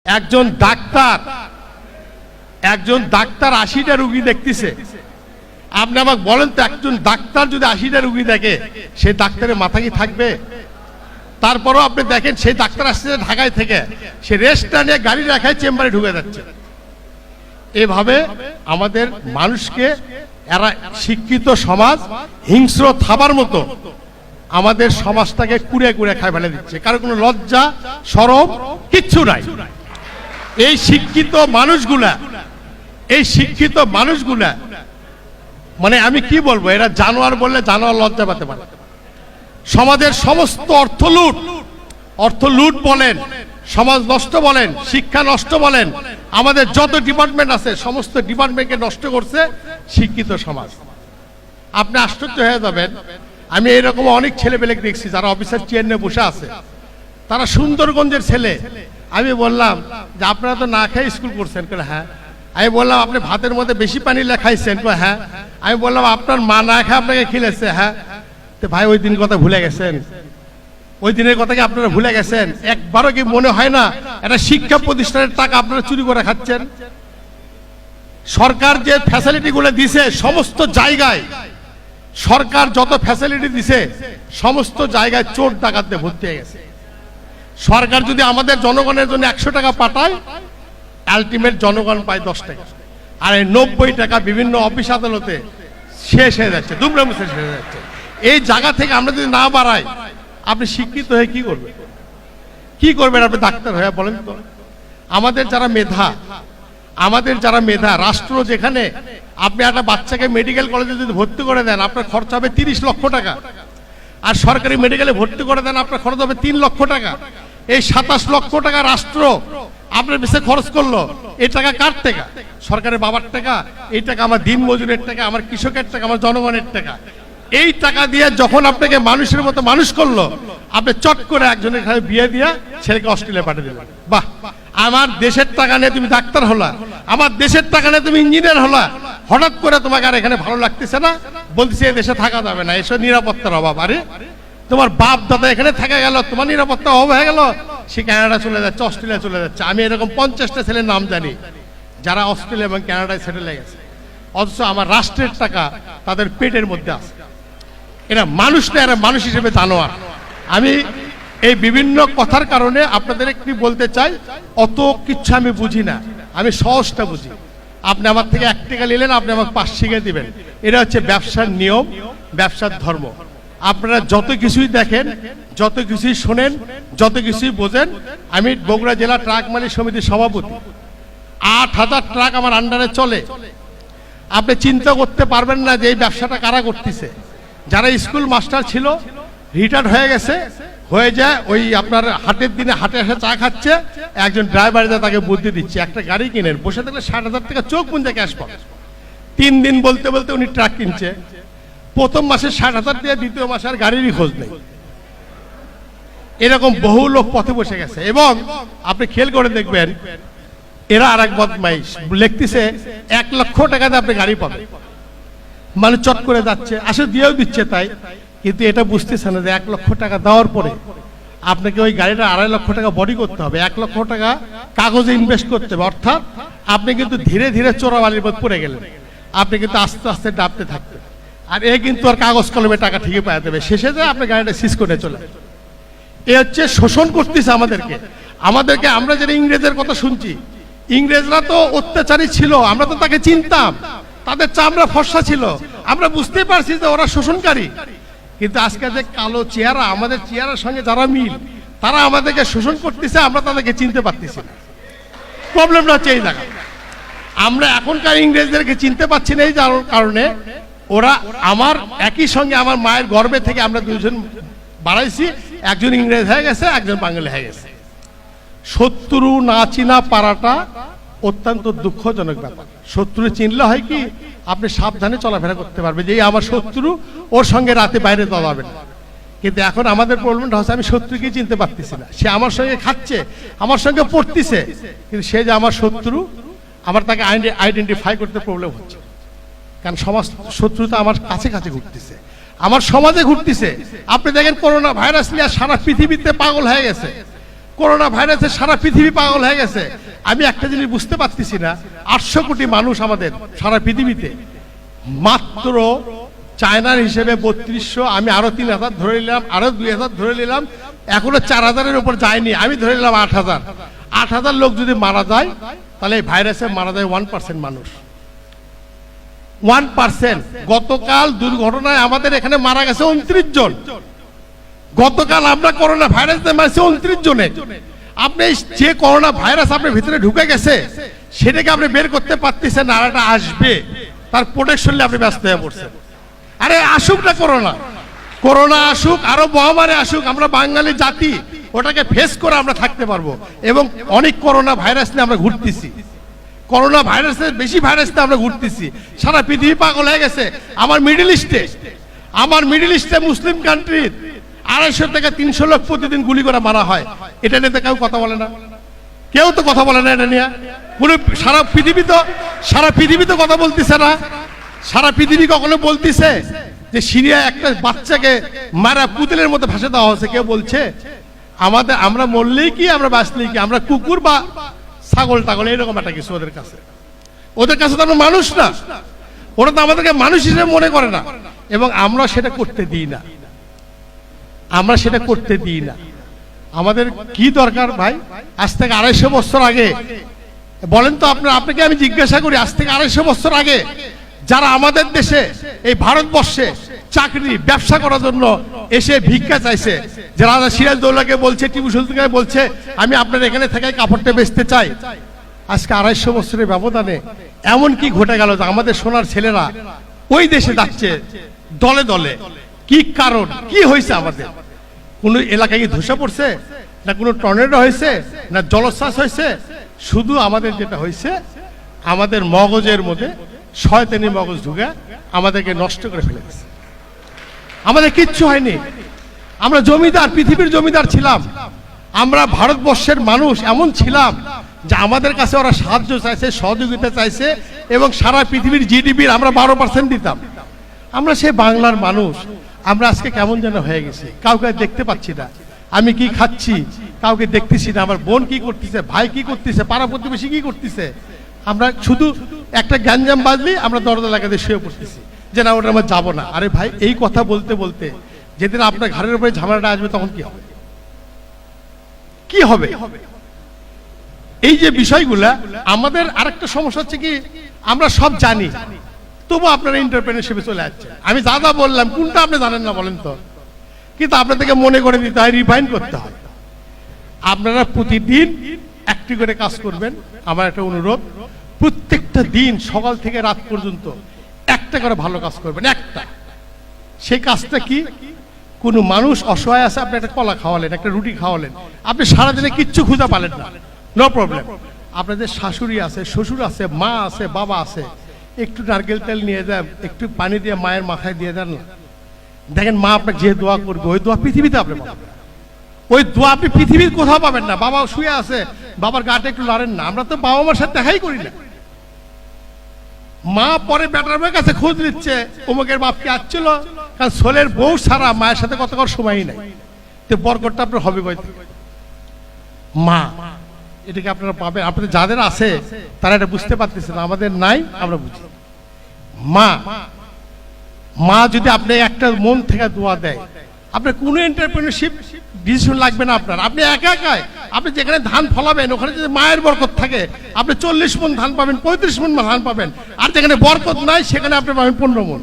একজন ডাক্তার ৮০টা রোগী দেখতেছে। আপনি আমাকে বলেন তো, একজন ডাক্তার যদি ৮০টা রোগী দেখে, সেই ডাক্তারের মাথা কি থাকবে? তারপরও আপনি দেখেন, সেই ডাক্তার আসছে ঢাকায় থেকে, সে রেস্টটা নিয়ে গাড়ি রাখায় চেম্বারে ঢুকে যাচ্ছে। এভাবে আমাদের মানুষকে এরা শিক্ষিত সমাজ হিংস্র থাবার মতো আমাদের সমাজটাকে কুড়ে কুড়ে খায় ফেলে দিচ্ছে। কারো কোনো লজ্জা শরম কিচ্ছু নাই। এই শিক্ষিত মানুষগুলা মানে আমি কি বলবো, এরা জানোয়ার বললে জানোয়ার লজ্জা পেতে পারে। সমাজের সমস্ত অর্থ লুট বলেন, সমাজ নষ্ট বলেন, শিক্ষা নষ্ট বলেন, আমাদের যত ডিপার্টমেন্ট আছে সমস্ত ডিপার্টমেন্টকে নষ্ট করছে শিক্ষিত সমাজ। আপনি আশ্চর্য হয়ে যাবেন, আমি এরকম অনেক ছেলেপেলে দেখছি যারা অফিসার চেয়ার নিয়ে বসে আছে, তারা সুন্দরগঞ্জের ছেলে। আমি বললাম যে আপনারা তো না খেয়ে স্কুল করছেন? হ্যাঁ। আমি বললাম আপনি ভাতের মধ্যে বেশি পানি খাইছেন? হ্যাঁ। আমি বললাম আপনার মা না খেয়ে আপনাকে খেলেছে? হ্যাঁ। তো ভাই, ওই দিন কথা ভুলে গেছেন? ওই দিনের কথা কি আপনারা ভুলে গেছেন? একবারও কি মনে হয় না এটা শিক্ষা প্রতিষ্ঠানের টাকা আপনারা চুরি করে খাচ্ছেন? সরকার যে ফ্যাসিলিটি গুলো দিছে সমস্ত জায়গায়, সরকার যত ফ্যাসিলিটি দিছে সমস্ত জায়গায় চোর ডাকাতে ভর্তি হয়ে গেছে। সরকার যদি আমাদের জনগণের জন্য ১০০ টাকা পাঠায়, আলটিমেট জনগণ পায় 10 টাকা, আর এই 90 টাকা বিভিন্ন অফিস আদালতে শেষ হয়ে যাচ্ছে, দুমড়ে শেষ হয়ে যাচ্ছে। এই জায়গা থেকে আমরা যদি না বাড়াই, আপনি শিক্ষিত হয়ে কি করবেন? আপনি ডাক্তার হয়ে বলেন তো? আমাদের যারা মেধা, রাষ্ট্র যেখানে আপনি একটা বাচ্চাকে মেডিকেল কলেজে যদি ভর্তি করে দেন, আপনার খরচ হবে 30 লক্ষ টাকা, আর সরকারি মেডিকেলে ভর্তি করে দেন আপনার খরচ হবে 3 লক্ষ টাকা। এই 27 লক্ষ টাকা রাষ্ট্র আপনার পিছনে খরচ করলো। এই টাকা কার টাকা? সরকারের বাবার টাকা। এই টাকা আমার দিন মজুরের টাকা, আমার কৃষকের টাকা, আমার জনগণের টাকা। এই টাকা দিয়ে যখন আপনাকে মানুষের মতো মানুষ করলো, আপনি চট করে একজনের ঘরে বিয়ে দিয়ে ছেলেকে অস্ট্রেলিয়া পাঠিয়ে দিলেন। বাহ! আমার দেশের টাকা নিয়ে তুমি ডাক্তার হলা, আমার দেশের টাকা নিয়ে তুমি ইঞ্জিনিয়ার হলা, হঠাৎ করে তোমাকে আর এখানে ভালো লাগতেছে না, বলতেছে এই দেশে থাকা যাবে না, এসব নিরাপত্তার অভাব। আরে তোমার বাপ দাদা এখানে থাকা গেল, তোমার নিরাপত্তা অভাব হয়ে গেল, সে কানাডা চলে যাচ্ছে, অস্ট্রেলিয়া চলে যাচ্ছে। আমি এরকম 50টা ছেলের নাম জানি যারা অস্ট্রেলিয়া এবং কানাডায় সেটেল হয়ে গেছে, অথচ আমার রাষ্ট্রের টাকা তাদের পেটের মধ্যে আছে। এরা মানুষ না, এরা মানুষ হিসেবে জানোয়ার। আমি এই বিভিন্ন কথার কারণে আপনাদের একটু বলতে চাই, অত কিচ্ছু আমি বুঝি না, আমি সহজটা বুঝি। আপনি আমার থেকে 1 টাকা নিলেন, আপনি আমাকে 5 শিখে দিবেন। এটা হচ্ছে ব্যবসার নিয়ম, ব্যবসার ধর্ম। আপনারা যত কিছুই দেখেন, যত কিছুই শোনেন, যত কিছুই বোঝেন, আমি বগুড়া জেলা ট্রাক মালিক সমিতির সভাপতি। 8000 ট্রাক আমার আন্ডারে চলে। আপনি চিন্তা করতে পারবেন না যে এই ব্যবসাটা কারা করতেছে। যারা স্কুল মাস্টার ছিল, রিটায়ার্ড হয়ে গেছে, হয়ে যায় ওই আপনার হাটের দিনে হাটে এসে চা খাচ্ছে, একজন ড্রাইভার তাকে বুদ্ধি দিচ্ছে একটা গাড়ি কিনেন, বসে থাকলে 60,000 টাকা চোখ বুঝে ক্যাশ পাবে। 3 দিন বলতে বলতে উনি ট্রাক কিনছে। প্রথম মাসে 60,000 দিয়ে, দ্বিতীয় মাসে আর গাড়িরই খোঁজ নেই। এরকম বহু লোক পথে বসে গেছে। এবং আপনি খেয়াল করে দেখবেন, এরা আর এক বদমাইশ লিখতেছে 1 লক্ষ টাকাতে আপনি গাড়ি পাবেন। মানে চট করে যাচ্ছে, আসলে দিয়েও দিচ্ছে তাই, কিন্তু এটা বুঝতেছে না যে 1 লক্ষ টাকা দেওয়ার পরে আপনাকে ওই গাড়িটা 2.5 লক্ষ টাকা বডি করতে হবে, 1 লক্ষ টাকা কাগজে ইনভেস্ট করতে হবে। অর্থাৎ আপনি কিন্তু ধীরে ধীরে চোরাবালির মধ্যে পড়ে গেলেন, আপনি কিন্তু আস্তে আস্তে ডাবতে থাকতেন। আর এ কিন্তু আর কাগজ কলমে টাকা ঠিকই পাওয়া দেবে, শেষে যায় আপনি গাড়িটা সিজ করে চলে। এ হচ্ছে শোষণ করতেছে আমাদেরকে। আমরা যেটা ইংরেজের কথা শুনছি, ইংরেজরা তো অত্যাচারী ছিল, আমরা তো তাকে চিনতাম, তাদের চামড়া ফর্সা ছিল, আমরা বুঝতে পারছি যে ওরা শোষণকারী। কিন্তু আজকে যে কালো চেহারা, আমাদের চেহারার সঙ্গে যারা মিল, তারা আমাদেরকে শোষণ করতেছে, আমরা তাদেরকে চিনতে পারতেছি না। প্রবলেমটা হচ্ছে এই জায়গা। আমরা এখনকার ইংরেজদেরকে চিনতে পারছি না, এই কারণে ওরা আমার একই সঙ্গে আমার মায়ের গর্ভে থেকে আমরা 2 জন বাড়াইছি, একজন ইংরেজ হয়ে গেছে, একজন বাঙালি হয়ে গেছে। শত্রু না চিনা পারাটা অত্যন্ত দুঃখজনক ব্যাপার। শত্রু চিনলে হয় কি, আপনি সাবধানে চলাফেরা করতে পারবে, যে আমার শত্রু, ওর সঙ্গে রাতে বাইরে যাবে না। কিন্তু এখন আমাদের প্রবলেমটা হচ্ছে, আমি শত্রুকে চিনতে পারতেছি না। সে আমার সঙ্গে খাচ্ছে, আমার সঙ্গে পড়তেছে, কিন্তু সে যে আমার শত্রু, আমার তাকে আইডেন্টিফাই করতে প্রবলেম হচ্ছে। কারণ সমাজ শত্রুতা আমার কাছে কাছে ঘুরতেছে, আমার সমাজে ঘুরতেছে। আপনি দেখেন করোনা ভাইরাস নিয়ে সারা পৃথিবীতে পাগল হয়ে গেছে। করোনা ভাইরাসে সারা পৃথিবী পাগল হয়ে গেছে। আমি একটা জিনিস বুঝতে পারতেছি না, 800 কোটি মানুষ আমাদের সারা পৃথিবীতে, মাত্র চায়নার হিসেবে 3200, আমি আরো 3000 ধরে নিলাম, আরো 2000 ধরে নিলাম, এখনো 4000-এর উপর যায়নি, আমি ধরে নিলাম 8000। 8000 লোক যদি মারা যায় তাহলে এই ভাইরাসে মারা যায় 1% মানুষ, 1%। গতকাল দুর্ঘটনায় আমাদের এখানে মারা গেছে 29 জন। গতকাল আমরা করোনা ভাইরাসে মারছি 29 জনে। আপনি যে করোনা ভাইরাস আপনার ভিতরে ঢুকে গেছে সেটাকে আপনি বের করতে পারতেছেন, আর একটা আসবে তার প্রোটেকশন নিয়ে আপনি ব্যস্ত হয়ে পড়ছেন। আরে আসুক না করোনা, করোনা আসুক, আরো মহামারী আসুক, আমরা বাঙালি জাতি ওটাকে ফেস করে আমরা থাকতে পারবো। এবং অনেক করোনা ভাইরাস নিয়ে আমরা ঘুরতেছি, করোনা ভাইরাসের বেশি ভাইরাস নিয়ে আমরা ঘুরতেছি, সারা পৃথিবী পাগল হয়ে গেছে। আমার মিডল ইস্টে মুসলিম কান্ট্রির 250 থেকে 300 লোক প্রতিদিন গুলি করে মারা হয়। এটা নিয়ে তো কেউ কথা বলে না, কেউ তো কথা বলে না এটা নিয়ে। সারা পৃথিবী তো কথা বলতেছে না। সারা পৃথিবী কখনো বলতেছে যে সিরিয়া একটা বাচ্চাকে মারা পুতুলের মধ্যে ভাসে দেওয়া হয়েছে? কেউ বলছে? আমরা মরলেই কি, আমরা বাঁচলেই কি, আমরা কুকুর বা ছাগল টাগল এরকম একটা কিছু ওদের কাছে তো আমরা মানুষ না, ওরা তো আমাদেরকে মানুষ হিসেবে মনে করে না। এবং আমরা সেটা করতে দিই না, আমাদের কি দরকার ভাই? আজ থেকে 250 বছর আগে, বলেন তো আপনাকে আমি জিজ্ঞাসা করি, আজ থেকে 250 বছর আগে যারা আমাদের দেশে এই ভারতবর্ষে চাকরি ব্যবসা করার জন্য এসে ভিক্ষা চাইছে, যারা সিরাজদৌল্লাকে বলছে, টিপু সুলতানকে বলছে আমি আপনার এখানে থেকে কাপড়টা বেচতে চাই, আজকে 250 বছরের ব্যবধানে এমন কি ঘটে গেল যে আমাদের সোনার ছেলেরা ওই দেশে যাচ্ছে দলে দলে? কি কারণ, কি হয়েছে? আমাদের কোন এলাকায় কি ধসে পড়ছে, না কোনো টর্নেডো হয়েছে, না জলোচ্ছ্বাস হয়েছে? শুধু আমাদের যেটা হয়েছে, আমাদের মগজের মধ্যে শয়তানি মগজ ঢুকে আমাদেরকে নষ্ট করে ফেলে গেছে। আমাদের কিচ্ছু হয়নি, আমরা জমিদার, পৃথিবীর জমিদার ছিলাম। আমরা ভারতবর্ষের মানুষ এমন ছিলাম যে আমাদের কাছে ওরা সাহায্য চাইছে, সহযোগিতা চাইছে, এবং সারা পৃথিবীর জিডিপির আমরা 12% দিতাম। আমরা সে বাংলার মানুষ, আমরা আজকে কেমন যেন হয়ে গেছি, কাউকে দেখতে পাচ্ছি না। আমি কি খাচ্ছি কাউকে দেখতেছি না, আমার বোন কি করতেছে, ভাই কি করতেছে, পাড়া প্রতিবেশী কি করতেছে। আমরা শুধু একটা গ্যাঞ্জাম বাজলি আমরা দরজা লাগাতে শুয়ে পড়তেছি যে না ওটা আমরা যাবো না। আরে ভাই, এই কথা বলতে বলতে যেদিন আপনার ঘরের উপরে ঝামেলাটা আসবে তখন কি হবে? কি হবে? এই যে বিষয়গুলা আমাদের আরেকটা সমস্যা হচ্ছে কি, আমরা সব জানি তবু আপনারা এন্টারপ্রেনারশিপে চলে যাচ্ছে। আমি যা যা বললাম কোনটা আপনি জানেন না বলেন তো? কিন্তু আপনাদেরকে মনে করে দিতে হয়, রিফাইন করতে হয়। আপনারা প্রতিদিন একটি করে কাজ করবেন। আমার একটা অনুরোধ, প্রত্যেকটা দিন সকাল থেকে রাত পর্যন্ত একটা করে ভালো কাজ করবেন, একটা। সেই কাজটা কি? কোনো মানুষ অসহায় আছে, আপনি একটা কলা খাওয়ালেন, একটা রুটি খাওয়ালেন, আপনি সারাদিনে কিচ্ছু খুঁজে পালেন না, নো প্রবলেম। আপনাদের শাশুড়ি আছে, শ্বশুর আছে, মা আছে, বাবা আছে, একটু নারকেল তেল নিয়ে যান, একটু পানি দিয়ে মায়ের মাথায় দিয়ে দেন না, দেখেন মা আপনাকে যে দোয়া করবে ওই দোয়া পৃথিবীতে আপনি পাবেন। ওই দোয়া আপনি পৃথিবীর কোথাও পাবেন না। বাবা শুয়ে আছে, বাবার গাটা একটু লড়েন না, আমরা তো বাবা মার সাথে দেখাই করি না। মা পরে বেটার মেয়ের কাছে খোঁজ নিচ্ছে, অমুকের বাপ কি আসছিল, কারণ ছোলের বউ ছাড়া মায়ের সাথে কত কর সময়ই নাই। তো বরকতটা আপনার হবে কই থেকে? মা, এটাকে আপনারা পাবেন। আপনাদের যাদের আছে তারা এটা বুঝতে পারতেছেন, আমাদের নাই, আমরা বুঝি। মা যদি আপনি একটা মন থেকে দোয়া দেয়, আপনার কোনো এন্টারপ্রেনারশিপ ডিসিশন লাগবে না আপনার। আপনি একা একাই, আপনি যেখানে ধান ফলাবেন ওখানে যদি মায়ের বরকত থাকে আপনি 40 মণ ধান পাবেন, 35 মণ ধান পাবেন। আর যেখানে বরকত নাই সেখানে আপনি পাবেন 15 মণ।